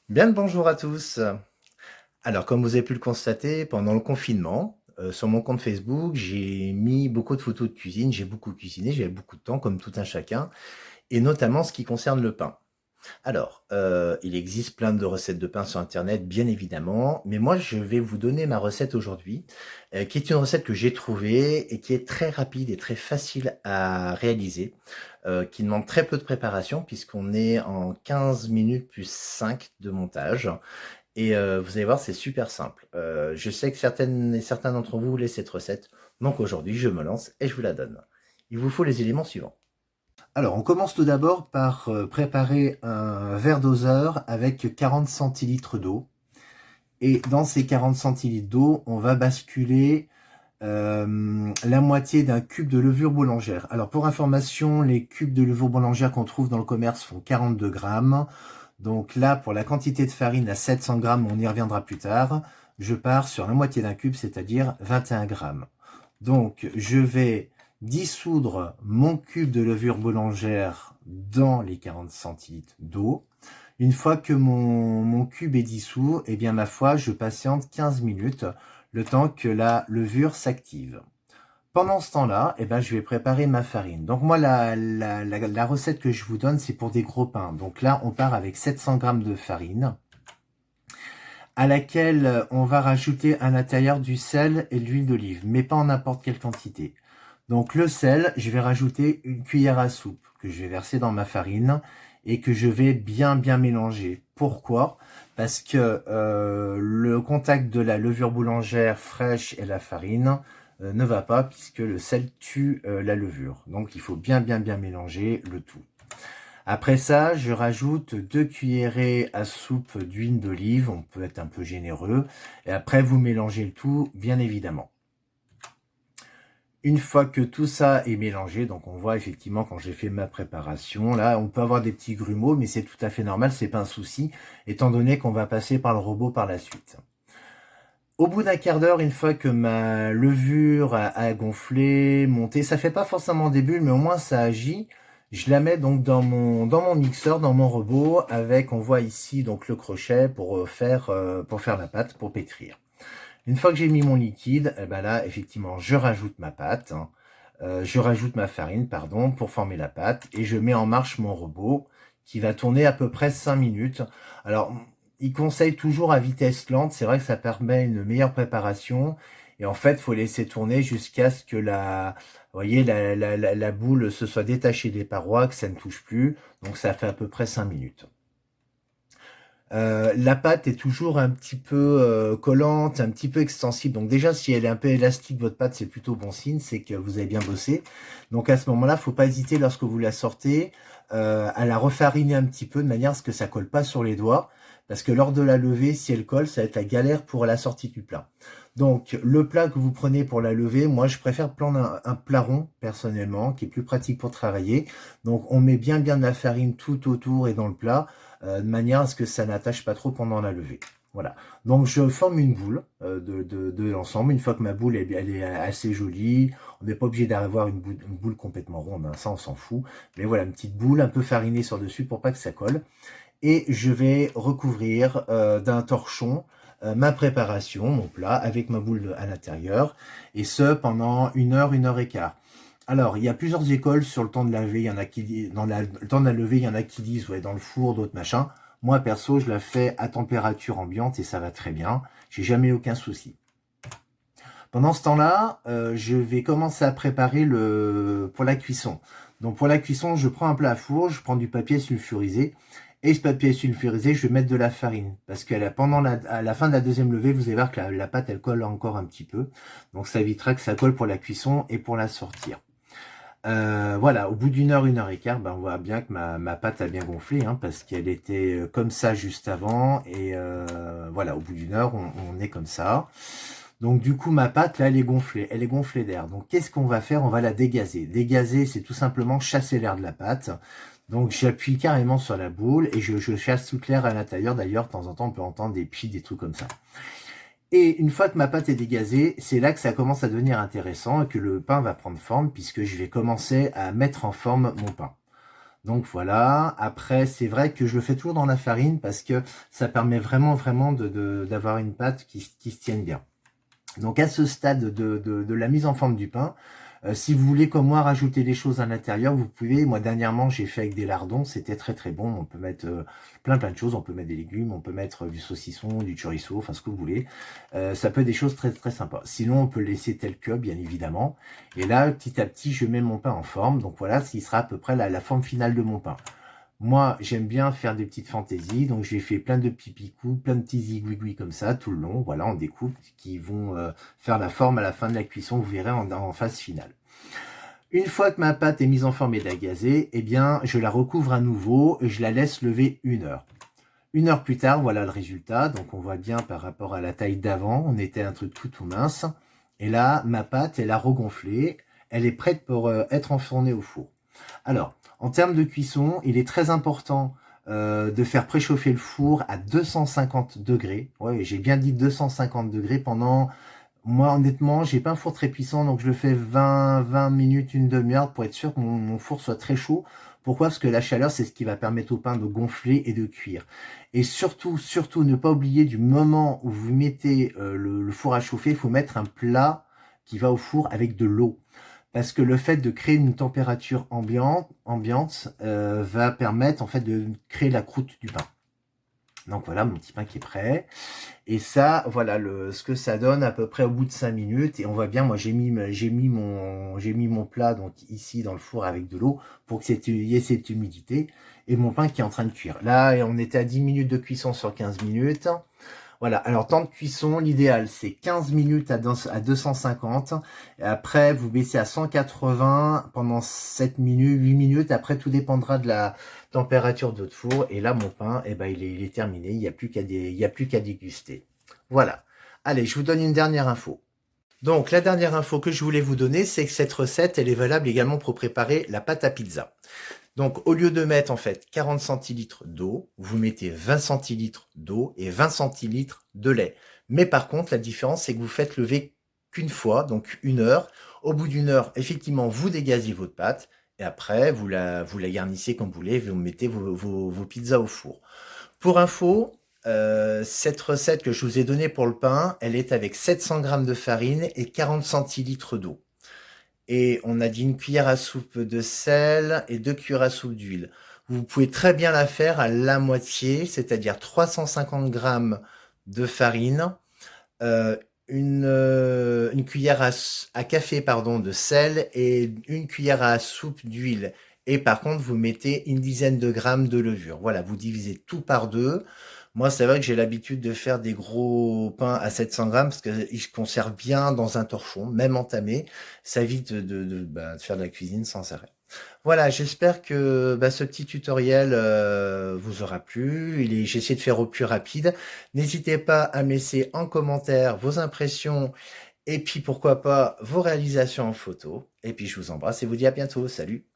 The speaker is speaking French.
Bien le bonjour à tous. Alors, comme vous avez pu le constater, pendant le confinement, sur mon compte Facebook, j'ai mis beaucoup de photos de cuisine. J'ai beaucoup cuisiné, j'avais beaucoup de temps, comme tout un chacun, et notamment ce qui concerne le pain. Alors, il existe plein de recettes de pain sur internet, bien évidemment, mais moi, je vais vous donner ma recette aujourd'hui, qui est une recette que j'ai trouvée et qui est très rapide et très facile à réaliser, qui demande très peu de préparation puisqu'on est en 15 minutes plus 5 de montage. Et vous allez voir, c'est super simple. Je sais que certaines et certains d'entre vous voulaient cette recette, donc aujourd'hui, je me lance et je vous la donne. Il vous faut les éléments suivants. Alors, on commence tout d'abord par préparer un verre doseur avec 40 centilitres d'eau. Et dans ces 40 centilitres d'eau, on va basculer la moitié d'un cube de levure boulangère. Alors, pour information, les cubes de levure boulangère qu'on trouve dans le commerce font 42 grammes. Donc là, pour la quantité de farine à 700 grammes, on y reviendra plus tard, je pars sur la moitié d'un cube, c'est-à-dire 21 grammes. Donc, je vais dissoudre mon cube de levure boulangère dans les 40 centilitres d'eau. Une fois que mon cube est dissous, eh bien, ma foi, je patiente 15 minutes, le temps que la levure s'active. Pendant ce temps-là, eh ben, je vais préparer ma farine. Donc moi, la recette que je vous donne, c'est pour des gros pains. Donc là, on part avec 700 grammes de farine, à laquelle on va rajouter à l'intérieur du sel et de l'huile d'olive, mais pas en n'importe quelle quantité. Donc le sel, je vais rajouter une cuillère à soupe que je vais verser dans ma farine et que je vais bien mélanger. Pourquoi? Parce que le contact de la levure boulangère fraîche et la farine ne va pas puisque le sel tue la levure. Donc il faut bien mélanger le tout. Après ça, je rajoute 2 cuillerées à soupe d'huile d'olive, on peut être un peu généreux, et après vous mélangez le tout, bien évidemment. Une fois que tout ça est mélangé, donc on voit effectivement quand j'ai fait ma préparation, là on peut avoir des petits grumeaux, mais c'est tout à fait normal, c'est pas un souci, étant donné qu'on va passer par le robot par la suite. Au bout d'un quart d'heure, une fois que ma levure a gonflé, monté, ça fait pas forcément des bulles, mais au moins ça agit. Je la mets donc dans mon mixeur, dans mon robot, avec, on voit ici donc le crochet pour faire la pâte, pour pétrir. Une fois que j'ai mis mon liquide, eh ben là, effectivement, je rajoute ma pâte, hein. Je rajoute ma farine, pardon, pour former la pâte, et je mets en marche mon robot qui va tourner à peu près 5 minutes. Alors, il conseille toujours à vitesse lente, c'est vrai que ça permet une meilleure préparation, et en fait, il faut laisser tourner jusqu'à ce que vous voyez, la boule se soit détachée des parois, que ça ne touche plus, donc ça fait à peu près 5 minutes. La pâte est toujours un petit peu collante, un petit peu extensible. Donc déjà, si elle est un peu élastique, votre pâte, c'est plutôt bon signe, c'est que vous avez bien bossé. Donc à ce moment-là, faut pas hésiter lorsque vous la sortez à la refariner un petit peu de manière à ce que ça colle pas sur les doigts. Parce que lors de la levée, si elle colle, ça va être la galère pour la sortie du plat. Donc le plat que vous prenez pour la levée, moi je préfère prendre un plat rond personnellement, qui est plus pratique pour travailler. Donc on met bien de la farine tout autour et dans le plat de manière à ce que ça n'attache pas trop pendant la levée. Voilà. Donc je forme une boule de l'ensemble. Une fois que ma boule elle est assez jolie, on n'est pas obligé d'avoir une boule complètement ronde, hein, ça on s'en fout. Mais voilà, une petite boule un peu farinée sur dessus pour pas que ça colle. Et je vais recouvrir d'un torchon ma préparation, mon plat, avec ma boule à l'intérieur, et ce pendant 1 et quart. Alors, il y a plusieurs écoles sur le temps de laver. Il y en a qui, le temps de la levée, il y en a qui disent, ouais, dans le four, d'autres machin. Moi, perso, je la fais à température ambiante et ça va très bien. J'ai jamais eu aucun souci. Pendant ce temps-là, je vais commencer à préparer pour la cuisson. Donc, pour la cuisson, je prends un plat à four, je prends du papier sulfurisé. Et ce papier sulfurisé, je vais mettre de la farine. Parce qu'à à la fin de la deuxième levée, vous allez voir que la pâte, elle colle encore un petit peu. Donc, ça évitera que ça colle pour la cuisson et pour la sortir. Voilà, au bout d'une heure et quart, ben, on voit bien que ma pâte a bien gonflé, hein, parce qu'elle était comme ça juste avant. Et voilà, au bout d'une heure, on est comme ça. Donc du coup, ma pâte, là, elle est gonflée d'air. Donc qu'est-ce qu'on va faire? On va la dégazer. Dégazer, c'est tout simplement chasser l'air de la pâte. Donc j'appuie carrément sur la boule et je chasse toute l'air à l'intérieur. D'ailleurs, de temps en temps, on peut entendre des plis, des trucs comme ça. Et une fois que ma pâte est dégazée, c'est là que ça commence à devenir intéressant et que le pain va prendre forme puisque je vais commencer à mettre en forme mon pain. Donc voilà, après c'est vrai que je le fais toujours dans la farine parce que ça permet vraiment d'avoir une pâte qui se tienne bien. Donc à ce stade de la mise en forme du pain, si vous voulez comme moi rajouter des choses à l'intérieur, vous pouvez. Moi dernièrement j'ai fait avec des lardons, c'était très bon. On peut mettre plein de choses, on peut mettre des légumes, on peut mettre du saucisson, du chorizo, enfin ce que vous voulez. Ça peut être des choses très sympas. Sinon on peut le laisser tel que bien évidemment. Et là petit à petit je mets mon pain en forme. Donc voilà, ce qui sera à peu près la forme finale de mon pain. Moi, j'aime bien faire des petites fantaisies, donc j'ai fait plein de petits picoux, plein de petits zigouigouis comme ça, tout le long, voilà, en découpe, qui vont faire la forme à la fin de la cuisson, vous verrez en phase finale. Une fois que ma pâte est mise en forme et dégazée, eh bien, je la recouvre à nouveau et je la laisse lever 1 heure. 1 heure plus tard, voilà le résultat, donc on voit bien par rapport à la taille d'avant, on était un truc tout mince, et là, ma pâte, elle a regonflé, elle est prête pour être enfournée au four. Alors, en termes de cuisson, il est très important de faire préchauffer le four à 250 degrés. Ouais, j'ai bien dit 250 degrés pendant... Moi, honnêtement, j'ai pas un four très puissant, donc je le fais 20 minutes, une demi-heure pour être sûr que mon four soit très chaud. Pourquoi? Parce que la chaleur, c'est ce qui va permettre au pain de gonfler et de cuire. Et surtout, ne pas oublier du moment où vous mettez le four à chauffer, il faut mettre un plat qui va au four avec de l'eau. Parce que le fait de créer une température ambiante va permettre en fait de créer la croûte du pain. Donc voilà mon petit pain qui est prêt. Et ça, voilà ce que ça donne à peu près au bout de 5 minutes. Et on voit bien, moi j'ai mis mon plat donc ici dans le four avec de l'eau pour qu'il y ait cette humidité. Et mon pain qui est en train de cuire. Là, on était à 10 minutes de cuisson sur 15 minutes. Voilà, alors temps de cuisson, l'idéal c'est 15 minutes à 250. Et après, vous baissez à 180 pendant 7 minutes, 8 minutes. Après, tout dépendra de la température de votre four. Et là, mon pain, eh ben, il est terminé. Il n'y a plus qu'à déguster. Voilà. Allez, je vous donne une dernière info. Donc, la dernière info que je voulais vous donner, c'est que cette recette, elle est valable également pour préparer la pâte à pizza. Donc, au lieu de mettre en fait 40 centilitres d'eau, vous mettez 20 centilitres d'eau et 20 centilitres de lait. Mais par contre, la différence, c'est que vous faites lever qu'une fois, donc 1 heure. Au bout d'1 heure, effectivement, vous dégazez votre pâte et après, vous la garnissez comme vous voulez, vous mettez vos pizzas au four. Pour info, cette recette que je vous ai donnée pour le pain, elle est avec 700 g de farine et 40 centilitres d'eau. Et on a dit 1 cuillère à soupe de sel et 2 cuillères à soupe d'huile. Vous pouvez très bien la faire à la moitié, c'est-à-dire 350 g de farine, une cuillère à café pardon, de sel et 1 cuillère à soupe d'huile. Et par contre, vous mettez une dizaine de grammes de levure. Voilà, vous divisez tout par 2. Moi, c'est vrai que j'ai l'habitude de faire des gros pains à 700 grammes parce qu'ils se conservent bien dans un torchon, même entamé. Ça évite de faire de la cuisine sans arrêt. Voilà, j'espère que ce petit tutoriel vous aura plu. J'ai essayé de faire au plus rapide. N'hésitez pas à me laisser en commentaire vos impressions et puis pourquoi pas vos réalisations en photo. Et puis je vous embrasse et vous dis à bientôt. Salut!